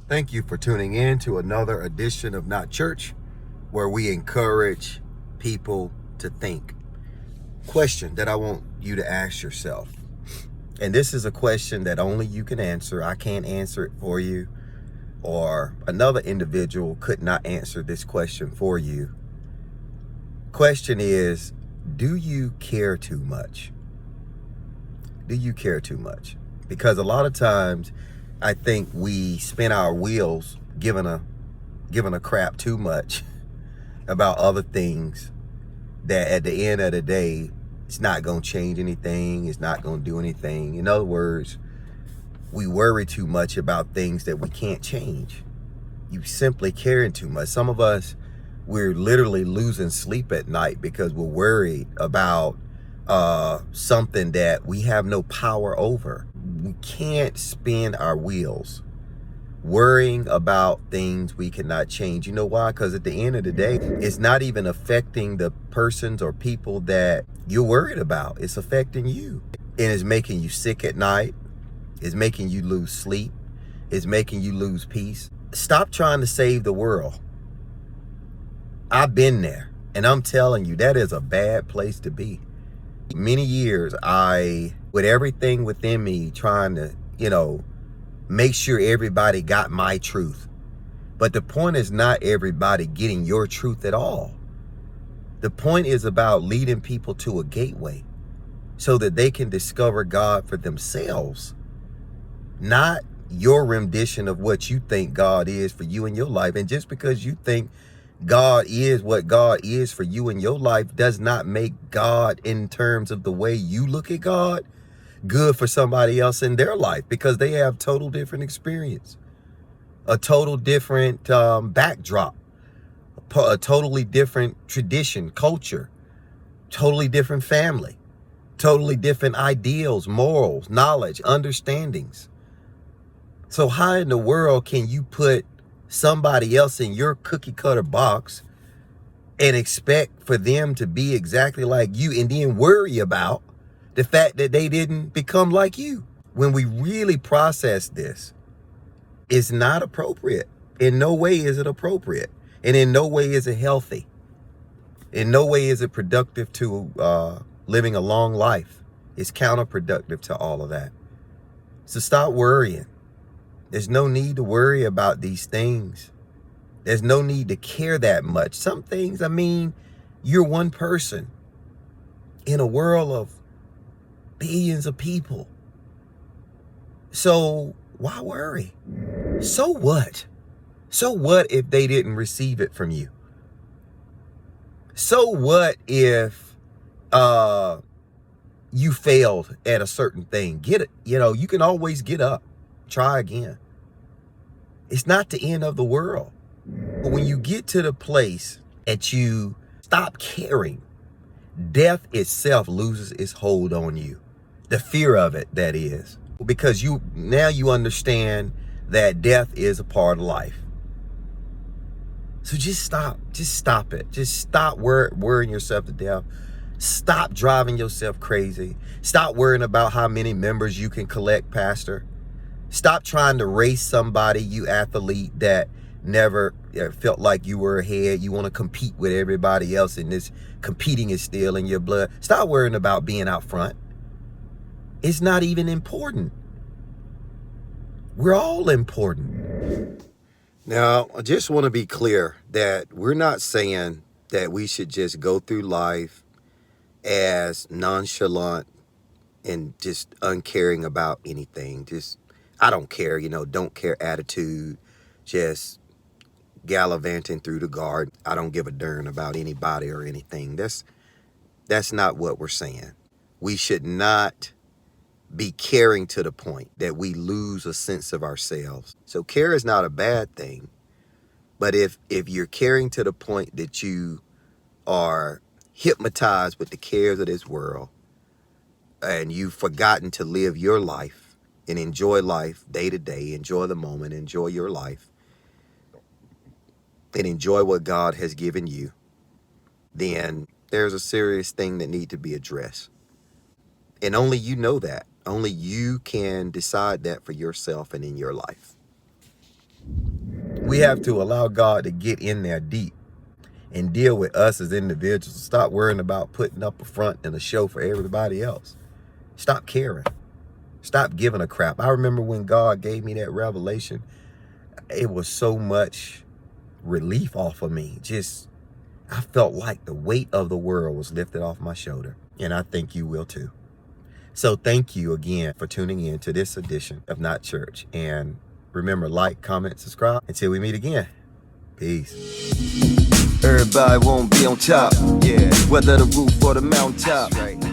Thank you for tuning in to another edition of Not Church, where we encourage people to think. Question that I want you to ask yourself. And this is a question that only you can answer. I can't answer it for you, or another individual could not answer this question for you. Question is, do you care too much? Do you care too much? Because a lot of times I think we spin our wheels giving a crap too much about other things that at the end of the day, it's not going to change anything. It's not going to do anything. In other words, we worry too much about things that we can't change. You simply caring too much. Some of us, we're literally losing sleep at night because we're worried about something that we have no power over. We can't spin our wheels worrying about things we cannot change. You know why? Because at the end of the day, it's not even affecting the persons or people that you're worried about. It's affecting you. And it's making you sick at night. It's making you lose sleep. It's making you lose peace. Stop trying to save the world. I've been there. And I'm telling you, that is a bad place to be. Many years, with everything within me, trying to, make sure everybody got my truth. But the point is not everybody getting your truth at all. The point is about leading people to a gateway so that they can discover God for themselves, not your rendition of what you think God is for you in your life. And just because you think God is what God is for you in your life does not make God, in terms of the way you look at God, good for somebody else in their life, because they have total different experience, a total different backdrop, a totally different tradition, culture, totally different family, totally different ideals, morals, knowledge, understandings. So how in the world can you put somebody else in your cookie cutter box and expect for them to be exactly like you and then worry about the fact that they didn't become like you? When we really process this, it's not appropriate. In no way is it appropriate. And in no way is it healthy. In no way is it productive to living a long life. It's counterproductive to all of that. So stop worrying. There's no need to worry about these things. There's no need to care that much. Some things, you're one person in a world of billions of people. So why worry? So what? So what if they didn't receive it from you? So what if you failed at a certain thing? Get it. You can always get up. Try again. It's not the end of the world. But when you get to the place that you stop caring, death itself loses its hold on you. The fear of it, that is. Because now you understand that death is a part of life. So just stop. Just stop it. Just stop worrying yourself to death. Stop driving yourself crazy. Stop worrying about how many members you can collect, Pastor. Stop trying to race somebody, you athlete, that never felt like you were ahead. You want to compete with everybody else, and this competing is still in your blood. Stop worrying about being out front. It's not even important. We're all important. Now, I just want to be clear that we're not saying that we should just go through life as nonchalant and just uncaring about anything. Just, I don't care, don't care attitude, just gallivanting through the garden. I don't give a darn about anybody or anything. That's not what we're saying. We should not be caring to the point that we lose a sense of ourselves. So care is not a bad thing. But if you're caring to the point that you are hypnotized with the cares of this world, and you've forgotten to live your life and enjoy life day to day, enjoy the moment, enjoy your life, and enjoy what God has given you, then there's a serious thing that needs to be addressed. And only you know that. Only you can decide that for yourself and in your life. We have to allow God to get in there deep and deal with us as individuals. Stop worrying about putting up a front and a show for everybody else. Stop caring. Stop giving a crap. I remember when God gave me that revelation, it was so much relief off of me. I felt like the weight of the world was lifted off my shoulder. And I think you will too. So thank you again for tuning in to this edition of Not Church. And remember, like, comment, subscribe. Until we meet again. Peace. Everybody won't be on top. Yeah. Whether the roof or the mountaintop. Right.